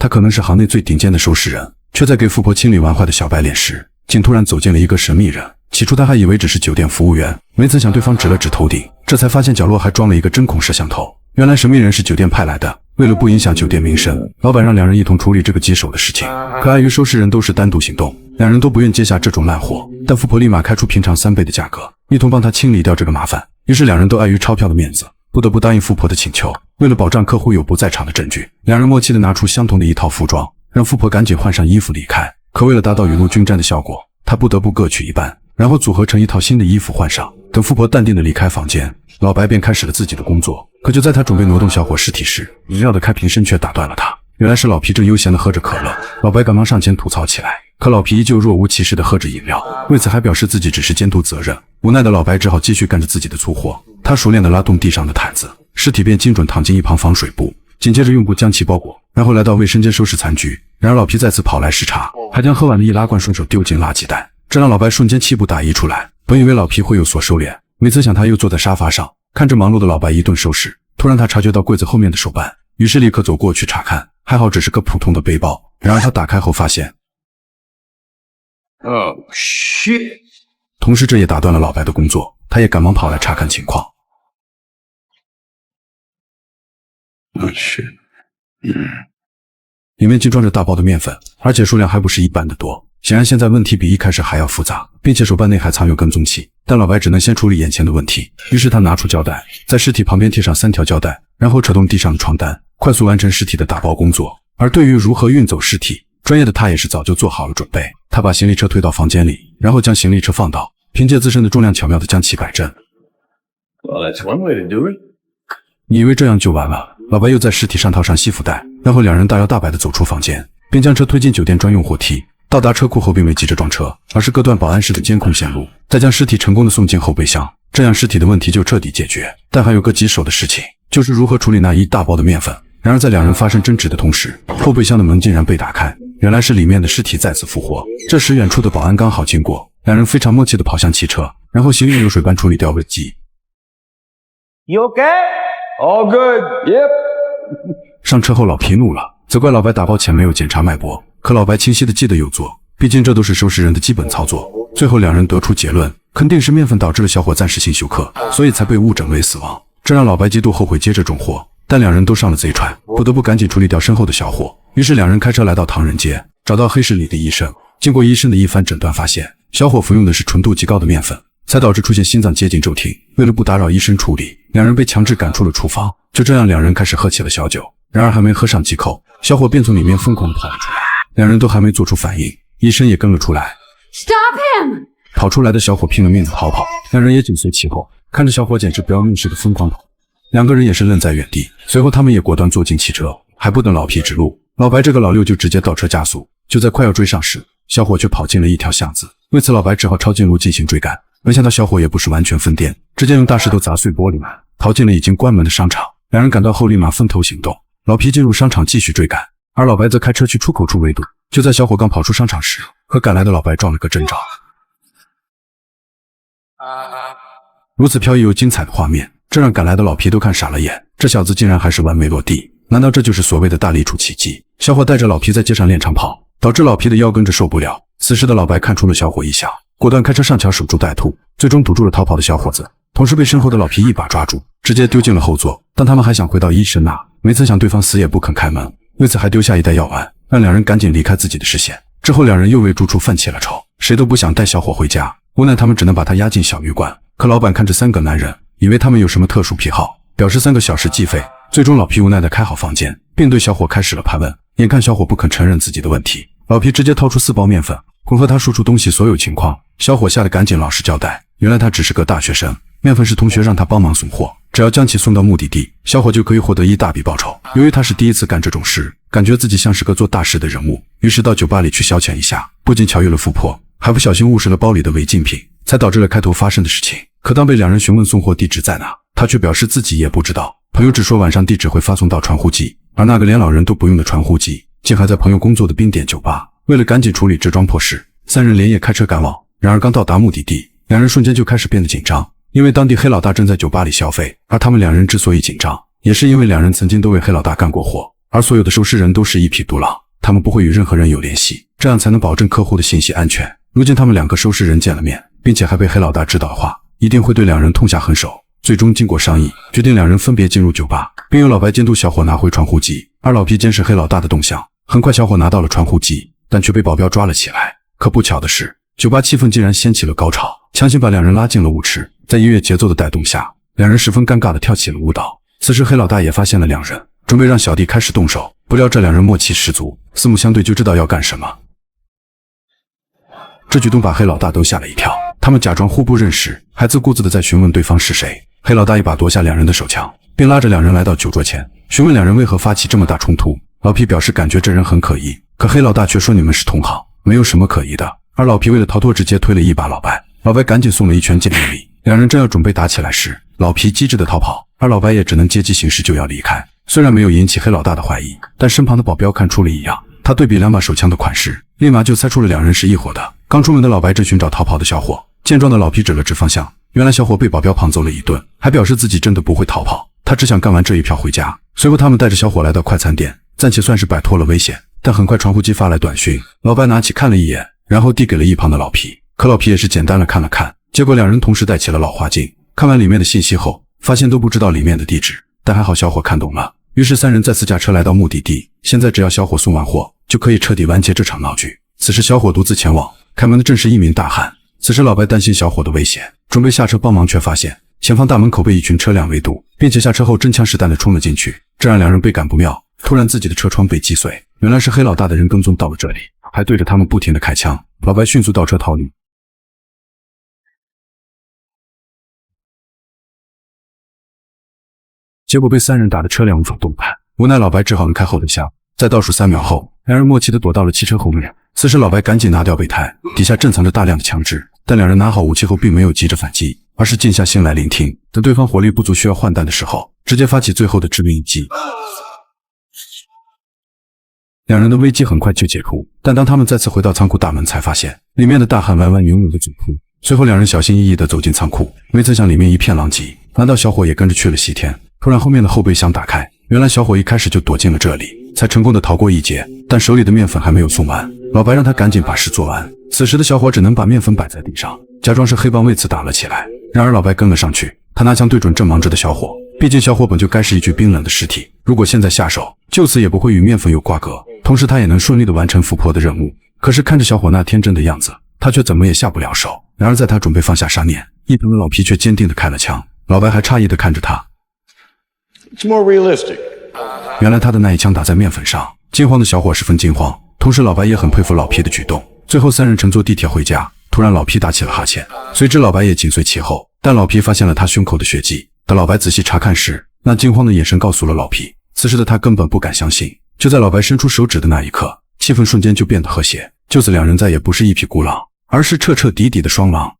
他可能是行内最顶尖的收拾人，却在给富婆清理完坏的小白脸时，竟突然走进了一个神秘人。起初他还以为只是酒店服务员，没曾想对方指了指头顶，这才发现角落还装了一个针孔摄像头。原来神秘人是酒店派来的，为了不影响酒店名声，老板让两人一同处理这个棘手的事情。可碍于收拾人都是单独行动，两人都不愿接下这种烂活，但富婆立马开出平常3倍的价格，一同帮他清理掉这个麻烦。于是两人都碍于钞票的面子，不得不答应富婆的请求。为了保障客户有不在场的证据，两人默契地拿出相同的一套服装，让富婆赶紧换上衣服离开。可为了达到雨露均沾的效果，他不得不各取一半，然后组合成一套新的衣服换上。等富婆淡定地离开房间，老白便开始了自己的工作。可就在他准备挪动小伙尸体时，饮料的开瓶声却打断了他。原来是老皮正悠闲地喝着可乐，老白赶忙上前吐槽起来。可老皮依旧若无其事地喝着饮料，为此还表示自己只是监督责任。无奈的老白只好继续干着自己的粗活。他熟练地拉动地上的毯子，尸体便精准躺进一旁防水布，紧接着用布将其包裹，然后来到卫生间收拾残局。然而老皮再次跑来视察，还将喝完的易拉罐顺手丢进垃圾袋，这让老白瞬间气不打一处来。本以为老皮会有所收敛，没曾想他又坐在沙发上，看着忙碌的老白一顿收拾。突然他察觉到柜子后面的手办，于是立刻走过去查看，还好只是个普通的背包。然而他打开后发现 Oh shit！ 同时这也打断了老白的工作，他也赶忙跑来查看情况。Oh shit！ 里面竟装着大包的面粉，而且数量还不是一般的多。显然现在问题比一开始还要复杂，并且手办内还藏有跟踪器。但老白只能先处理眼前的问题，于是他拿出胶带，在尸体旁边贴上3条胶带，然后扯动地上的床单，快速完成尸体的打包工作。而对于如何运走尸体，专业的他也是早就做好了准备。他把行李车推到房间里，然后将行李车放倒，凭借自身的重量巧妙地将其摆正。Well, that's one way to do it. 你以为这样就完了？老白又在尸体上套上吸附带，然后两人大摇大摆地走出房间，并将车推进酒店专用货梯。到达车库后并未急着装车，而是割断保安室的监控线路，再将尸体成功地送进后备箱，这样尸体的问题就彻底解决。但还有个棘手的事情，就是如何处理那一大包的面粉。然而在两人发生争执的同时，后备箱的门竟然被打开，原来是里面的尸体再次复活。这时远处的保安刚好经过，两人非常默契地跑向汽车，然后行云流水般处理掉危机。 You okay? All good. Yep. 上车后老皮怒了，责怪老白打包前没有检查脉搏，可老白清晰地记得有做，毕竟这都是收拾人的基本操作。最后两人得出结论，肯定是面粉导致了小伙暂时性休克，所以才被误诊为死亡。这让老白极度后悔接这种活，但两人都上了贼船，不得不赶紧处理掉身后的小伙。于是两人开车来到唐人街，找到黑市里的医生。经过医生的一番诊断，发现小伙服用的是纯度极高的面粉，才导致出现心脏接近骤停。为了不打扰医生处理，两人被强制赶出了厨房。就这样，两人开始喝起了小酒。然而还没喝上几口，小伙便从里面疯狂地跑了出来。两人都还没做出反应，医生也跟了出来。Stop him！ 跑出来的小伙拼了命地逃跑，两人也紧随其后，看着小伙简直不要命似的疯狂跑。两个人也是愣在原地，随后他们也果断坐进汽车，还不等老皮指路，老白这个老六就直接倒车加速。就在快要追上时，小伙却跑进了一条巷子，为此老白只好抄近路进行追赶。没想到小伙也不是完全疯癫，直接用大石头砸碎玻璃门，逃进了已经关门的商场。两人赶到后立马分头行动，老皮进入商场继续追赶，而老白则开车去出口处围堵。就在小伙刚跑出商场时，和赶来的老白撞了个正着。如此飘逸又精彩的画面，这让赶来的老皮都看傻了眼，这小子竟然还是完美落地，难道这就是所谓的大力出奇迹？小伙带着老皮在街上练长跑，导致老皮的腰跟着受不了。此时的老白看出了小伙异象，果断开车上桥守株待兔，最终堵住了逃跑的小伙子，同时被身后的老皮一把抓住，直接丢进了后座。当他们还想回到医生那，没曾想对方死也不肯开门，为此还丢下一袋药丸，让两人赶紧离开自己的视线。之后两人又为住处犯起了愁，谁都不想带小伙回家，无奈他们只能把他押进小旅馆。可老板看着3个男人，以为他们有什么特殊癖好，表示3个小时计费。最终老皮无奈地开好房间，并对小伙开始了盘问。眼看小伙不肯承认自己的问题，老皮直接掏出4包面粉，混合他说出东西所有情况。小伙吓得赶紧老实交代，原来他只是个大学生，面粉是同学让他帮忙送货，只要将其送到目的地，小伙就可以获得一大笔报酬。由于他是第一次干这种事，感觉自己像是个做大事的人物，于是到酒吧里去消遣一下，不仅巧遇了富婆，还不小心误食了包里的违禁品，才导致了开头发生的事情。可当被两人询问送货地址在哪，他却表示自己也不知道，朋友只说晚上地址会发送到传呼机，而那个连老人都不用的传呼机竟还在朋友工作的冰点酒吧。为了赶紧处理这桩破事，3人连夜开车赶往。然而刚到达目的地，两人瞬间就开始变得紧张，因为当地黑老大正在酒吧里消费，而他们两人之所以紧张，也是因为两人曾经都为黑老大干过活。而所有的收尸人都是一匹独狼，他们不会与任何人有联系，这样才能保证客户的信息安全。如今他们2个收尸人见了面，并且还被黑老大知道的话，一定会对2人痛下狠手。最终经过商议，决定2人分别进入酒吧，并由老白监督小伙拿回传呼机，而老皮监视黑老大的动向。很快小伙拿到了传呼机，但却被保镖抓了起来。可不巧的是，酒吧气氛竟然掀起了高潮，强行把2人拉进了舞池。在音乐节奏的带动下，2人十分尴尬地跳起了舞蹈。此时黑老大也发现了2人，准备让小弟开始动手，不料这2人默契十足，四目相对就知道要干什么。这举动把黑老大都吓了一跳，他们假装互不认识，还自顾自地在询问对方是谁。黑老大一把夺下2人的手枪，并拉着2人来到酒桌前，询问2人为何发起这么大冲突。老皮表示感觉这人很可疑，可黑老大却说你们是同行，没有什么可疑的。而老皮为了逃脱，直接推了一把老白，老白赶紧送了一拳见面礼。2人正要准备打起来时，老皮机智地逃跑，而老白也只能借机行事就要离开。虽然没有引起黑老大的怀疑，但身旁的保镖看出了异样，他对比2把手枪的款式，立马就猜出了2人是一伙的。刚出门的老白正寻找逃跑的小伙，见状的老皮指了指方向，原来小伙被保镖胖揍了一顿，还表示自己真的不会逃跑，他只想干完这一票回家。随后他们带着小伙来到快餐店，暂且算是摆脱了危险。但很快传呼机发来短讯，老白拿起看了一眼，然后递给了一旁的老皮。可老皮也是简单的看了看，结果2人同时戴起了老花镜，看完里面的信息后，发现都不知道里面的地址，但还好小伙看懂了。于是3人再次驾车来到目的地，现在只要小伙送完货，就可以彻底完结这场闹剧。此时小伙独自前往，开门的正是一名大汉。此时老白担心小伙的危险，准备下车帮忙，却发现前方大门口被一群车辆围堵，并且下车后真枪实弹地冲了进去，这让2人倍感不妙。突然自己的车窗被击碎，原来是黑老大的人跟踪到了这里，还对着他们不停地开枪。老白迅速倒车逃离，结果被3人打得车辆无法动弹，无奈老白只好按开后备箱。在倒数3秒后，2人默契地躲到了汽车后面。此时老白赶紧拿掉备胎，底下正藏着大量的枪支，但2人拿好武器后并没有急着反击，而是静下心来聆听。等对方火力不足需要换弹的时候，直接发起最后的致命一击。2人的危机很快就解除，但当他们再次回到仓库大门，才发现里面的大汉弯弯扭扭的嘴哭。随后2人小心翼翼地走进仓库，没曾想里面一片狼藉。难道小伙也跟着去了西天？突然后面的后备箱打开，原来小伙一开始就躲进了这里，才成功的逃过一劫。但手里的面粉还没有送完，老白让他赶紧把事做完。此时的小伙只能把面粉摆在地上，假装是黑帮为此打了起来。然而老白跟了上去，他拿枪对准正忙着的小伙，毕竟小伙本就该是一具冰冷的尸体，如果现在下手，就此也不会与面粉有瓜葛，同时他也能顺利的完成富婆的任务。可是看着小伙那天真的样子，他却怎么也下不了手。然而在他准备放下杀念，一旁的老皮却坚定的开了枪。老白还诧异的看着他， It's more realistic. 原来他的那一枪打在面粉上。惊慌的小伙十分惊慌，同时老白也很佩服老皮的举动。最后3人乘坐地铁回家，突然老皮打起了哈欠，随之老白也紧随其后。但老皮发现了他胸口的血迹，等老白仔细查看时，那惊慌的眼神告诉了老皮，此时的他根本不敢相信。就在老白伸出手指的那一刻，气氛瞬间就变得和谐，就此2人再也不是一匹孤狼，而是彻彻底底的双狼。